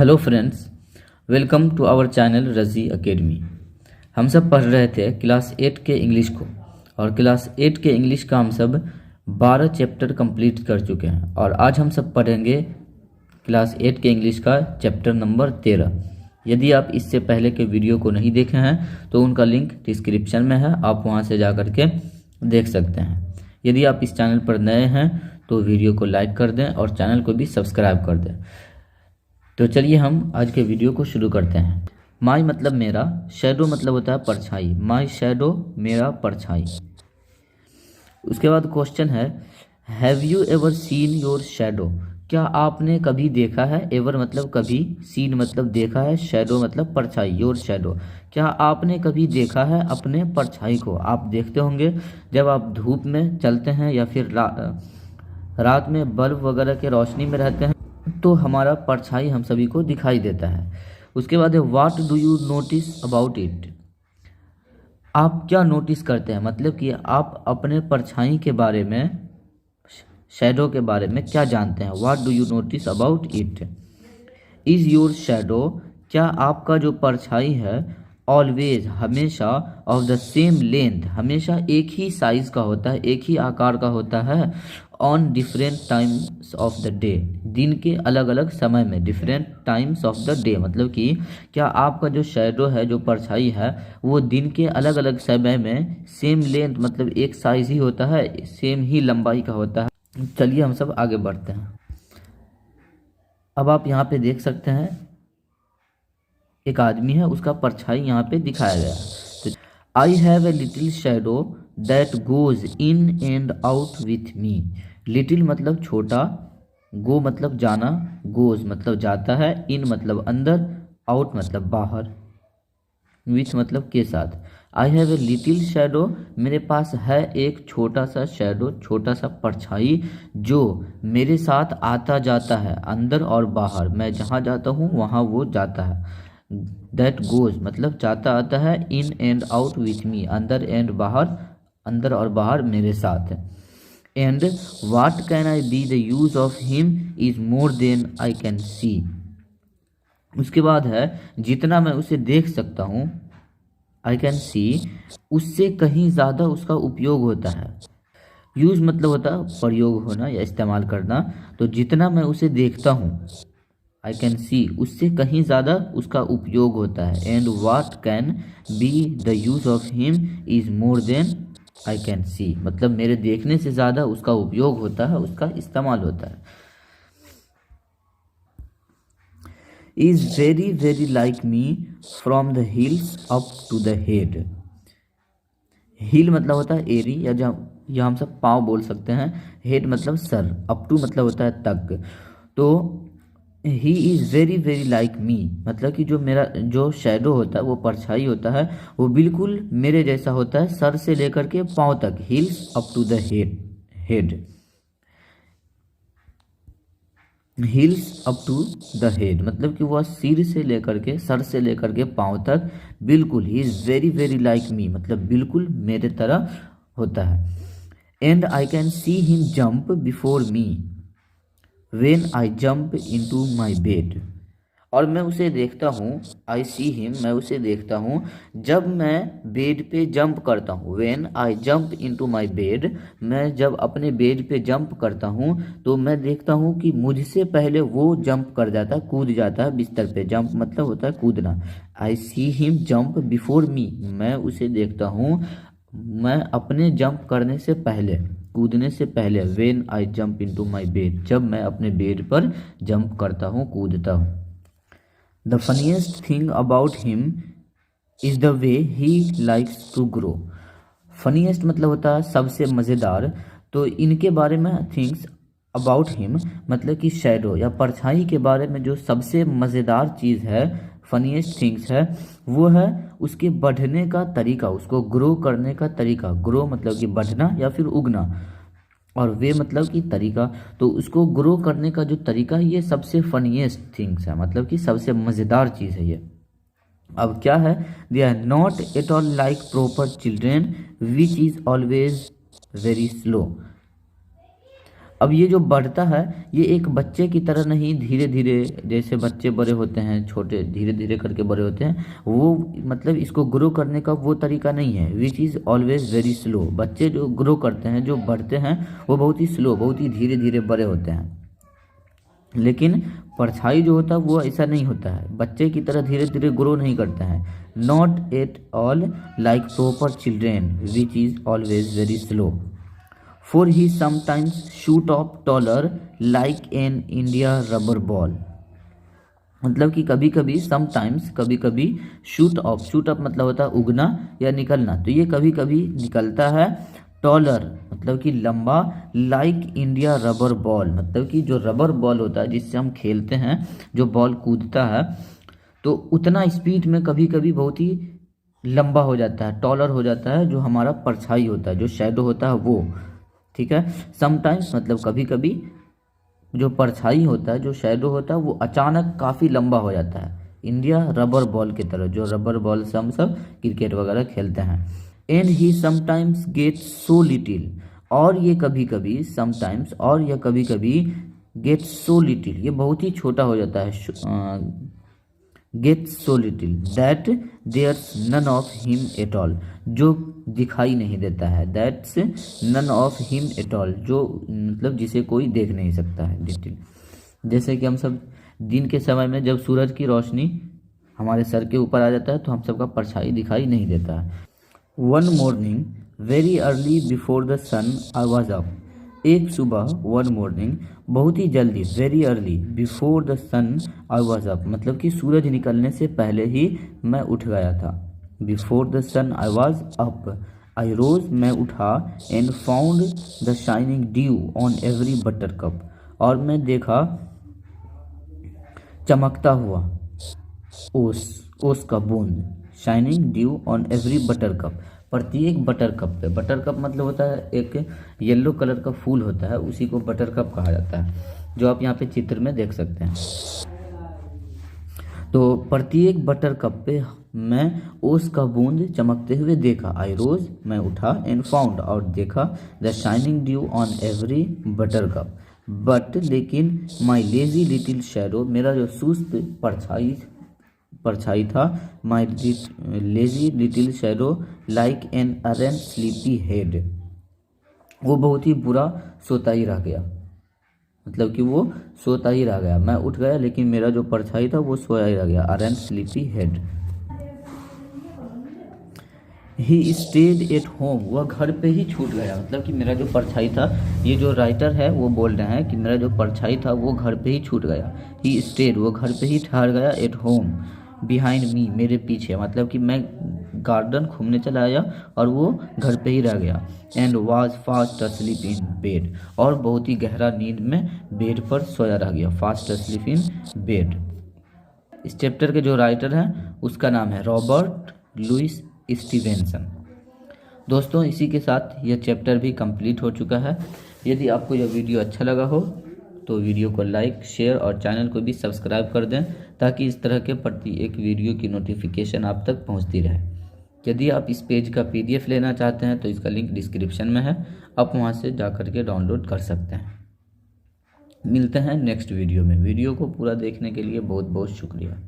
Hello friends, welcome to our channel Raji Academy. हम सब पढ़ रहे थे क्लास 8 के इंग्लिश को, और क्लास 8 के इंग्लिश का हम सब 12 चैप्टर कंप्लीट कर चुके हैं। और आज हम सब पढ़ेंगे क्लास 8 के इंग्लिश का चैप्टर नंबर 13। यदि आप इससे पहले के वीडियो को नहीं देखे हैं तो उनका लिंक डिस्क्रिप्शन में है, आप वहां से जा कर के देख सकते हैं। यदि आप इस चैनल पर नए हैं तो वीडियो को लाइक कर दें और चैनल को भी सब्सक्राइब कर दें। तो चलिए हम आज के वीडियो को शुरू करते हैं। माई मतलब मेरा, शैडो मतलब होता है परछाई। माई शैडो, मेरा परछाई। उसके बाद क्वेश्चन है, have you ever seen your shadow? क्या आपने कभी देखा है? एवर मतलब कभी, सीन मतलब देखा है, शैडो मतलब परछाई, योर शैडो। क्या आपने कभी देखा है अपने परछाई को? आप देखते होंगे जब आप धूप में चलते हैं या फिर रात में बल्ब वगैरह के रोशनी में रहते हैं तो हमारा परछाई हम सभी को दिखाई देता है। उसके बाद है, what do you notice about it? आप क्या नोटिस करते हैं, मतलब कि आप अपने परछाई के बारे में, शैडो के बारे में क्या जानते हैं। What do you notice about it? Is your shadow, क्या आपका जो परछाई है, ऑलवेज हमेशा, ऑफ द सेम लेंथ हमेशा एक ही साइज का होता है, एक ही आकार का होता है, on different times of the day, दिन के अलग अलग समय में। Different times of the day मतलब कि क्या आपका जो शैडो है, जो परछाई है, वो दिन के अलग अलग समय में सेम लेंथ मतलब एक साइज ही होता है, सेम ही लंबाई का होता है। चलिए हम सब आगे बढ़ते हैं। अब आप यहाँ पे देख सकते हैं एक आदमी है, उसका परछाई यहाँ पे दिखाया गया है। I have a little shadow that goes in and out with me. Little मतलब छोटा, गो मतलब जाना, गोज मतलब जाता है, इन मतलब अंदर, आउट मतलब बाहर, विथ मतलब के साथ। I have a little shadow, मेरे पास है एक छोटा सा शैडो, छोटा सा परछाई जो मेरे साथ आता जाता है अंदर और बाहर। मैं जहाँ जाता हूँ वहाँ वो जाता है। दैट गोज मतलब जाता आता है, in and out with me अंदर एंड बाहर, अंदर और बाहर मेरे साथ है। And what can I be the use of him is more than I can see. उसके बाद है, जितना मैं उसे देख सकता हूँ, आई कैन सी, उससे कहीं ज़्यादा उसका उपयोग होता है। यूज मतलब होता है प्रयोग होना या इस्तेमाल करना। तो जितना मैं उसे देखता हूँ, आई कैन सी, उससे कहीं ज़्यादा उसका उपयोग होता है। And what can be the use of him is more than I can see, मतलब मेरे देखने से ज़्यादा उसका उपयोग होता है, उसका इस्तेमाल होता है। Is very very like me from the hills up to the head. Hill मतलब होता है एरी, या हम सब पाँव बोल सकते हैं। हेड मतलब सर, अप टू मतलब होता है तक। तो he is very very like मी मतलब कि जो मेरा जो शैडो होता है, वो परछाई होता है, वो बिल्कुल मेरे जैसा होता है, सर से लेकर के पाँव तक। Heels up to the head, heels up to the head मतलब कि वह सिर से लेकर के, सर से लेकर के पाँव तक बिल्कुल। He is very very like मी मतलब बिल्कुल मेरे तरह होता है। And I can C him jump before me when I jump into my bed. और मैं उसे देखता हूँ, आई सी हिम, मैं उसे देखता हूँ जब मैं बेड पे जंप करता हूँ। When I jump into my bed, मैं जब अपने बेड पे जंप करता हूँ तो मैं देखता हूँ कि मुझसे पहले वो जंप कर जाता है, कूद जाता है बिस्तर पे। जंप मतलब होता है कूदना। I see him jump before me, मैं उसे देखता हूँ मैं अपने जंप करने से पहले, कूदने से पहले। When I jump into my bed, जब मैं अपने बेड पर जंप करता हूँ, कूदता हूँ। The funniest thing about him is the way he likes to grow. Funniest मतलब होता है सबसे मज़ेदार। तो इनके बारे में, थिंग्स अबाउट हिम मतलब कि शैडो या परछाई के बारे में जो सबसे मज़ेदार चीज़ है, फनीएस्ट थिंग्स है, वो है उसके बढ़ने का तरीका, उसको ग्रो करने का तरीका। ग्रो मतलब कि बढ़ना या फिर उगना, और वे मतलब कि तरीका। तो उसको ग्रो करने का जो तरीका है, ये सबसे फनीएस्ट थिंग्स है, मतलब कि सबसे मज़ेदार चीज़ है ये। अब क्या है, they are not at all like proper children which is always very slow. अब ये जो बढ़ता है ये एक बच्चे की तरह नहीं, धीरे धीरे जैसे बच्चे बड़े होते हैं, छोटे धीरे धीरे करके बड़े होते हैं, वो मतलब इसको ग्रो करने का वो तरीका नहीं है, विच इज़ ऑलवेज वेरी स्लो। बच्चे जो ग्रो करते हैं, जो बढ़ते हैं, वो बहुत ही स्लो, बहुत ही धीरे धीरे बड़े होते हैं। लेकिन परछाई जो होता है वो ऐसा नहीं होता है, बच्चे की तरह धीरे धीरे ग्रो नहीं करता है। Not at all like proper children which is always very slow, for he sometimes shoot up taller like an India rubber ball। मतलब कि कभी कभी समटाइम्स, कभी कभी शूट अप मतलब होता है उगना या निकलना, तो ये कभी कभी निकलता है टॉलर मतलब कि लंबा, लाइक इंडिया रबर बॉल मतलब कि जो रबर बॉल होता है जिससे हम खेलते हैं, जो बॉल कूदता है, तो उतना स्पीड में कभी कभी बहुत ही लंबा हो जाता है, टॉलर हो जाता है, जो हमारा परछाई होता है, जो शैडो होता है वो। ठीक है, समटाइम्स मतलब कभी कभी जो परछाई होता है, जो शैडो होता है, वो अचानक काफ़ी लंबा हो जाता है, इंडिया रबर बॉल की तरह, जो रबर बॉल से हम सब क्रिकेट वगैरह खेलते हैं। And he sometimes get so little, और ये कभी कभी समटाइम्स, और यह कभी कभी गेट सो लिटिल, ये बहुत ही छोटा हो जाता है, get so little that there's none of him at all, जो दिखाई नहीं देता है, that's none of him at all, जो मतलब जिसे कोई देख नहीं सकता है, लिटिल। जैसे कि हम सब दिन के समय में जब सूरज की रोशनी हमारे सर के ऊपर आ जाता है तो हम सबका परछाई दिखाई नहीं देता है। One morning very early before the sun I was up, एक सुबह, वन मॉर्निंग बहुत ही जल्दी, very early before the sun I was up मतलब कि सूरज निकलने से पहले ही मैं उठ गया था। Before the sun I was up, I rose मैं उठा, and found the shining dew on every buttercup, और मैं देखा चमकता हुआ ओस का बूंद, shining dew on every buttercup, प्रत्येक बटर कप पे, बटर कप मतलब होता है एक येलो कलर का फूल होता है, उसी को बटर कप कहा जाता है, जो आप यहाँ पे चित्र में देख सकते हैं। तो प्रत्येक बटर कप पे मैं ओस का बूंद चमकते हुए देखा, आई रोज मैं उठा, एंड फाउंड और देखा, the shining dew on every butter cup, but लेकिन माई लेजी लिटिल शैडो, मेरा जो सुस्त परछाई था, my lazy little shadow like an arrant sleepyhead, वो बहुत ही बुरा सोता ही रह गया, मतलब कि वो सोता ही रह गया, मैं उठ गया लेकिन मेरा जो परछाई था वो सोया ही रह गया, aren't sleepy head. He stayed at home, वह घर पे ही छूट गया, मतलब कि मेरा जो परछाई था, ये जो राइटर है वो बोल रहे हैं कि मेरा जो परछाई था वो घर पे ही छूट गया। ही स्टेड, वो घर पे ही ठहर गया, एट होम बिहाइंड मी, मेरे पीछे, मतलब कि मैं गार्डन घूमने चला आया और वो घर पे ही रह गया। And was fast asleep in bed, और बहुत ही गहरा नींद में बेड पर सोया रह गया, फास्ट अस्लीप इन बेड। इस चैप्टर के जो राइटर हैं उसका नाम है रॉबर्ट लुइस स्टीवेंसन। दोस्तों इसी के साथ यह चैप्टर भी कंप्लीट हो चुका है। यदि आपको यह वीडियो अच्छा लगा हो तो वीडियो को लाइक, शेयर और चैनल को भी सब्सक्राइब कर दें, ताकि इस तरह के प्रति एक वीडियो की नोटिफिकेशन आप तक पहुंचती रहे। यदि आप इस पेज का PDF लेना चाहते हैं तो इसका लिंक डिस्क्रिप्शन में है, आप वहां से जा करके डाउनलोड कर सकते हैं। मिलते हैं नेक्स्ट वीडियो में। वीडियो को पूरा देखने के लिए बहुत बहुत शुक्रिया।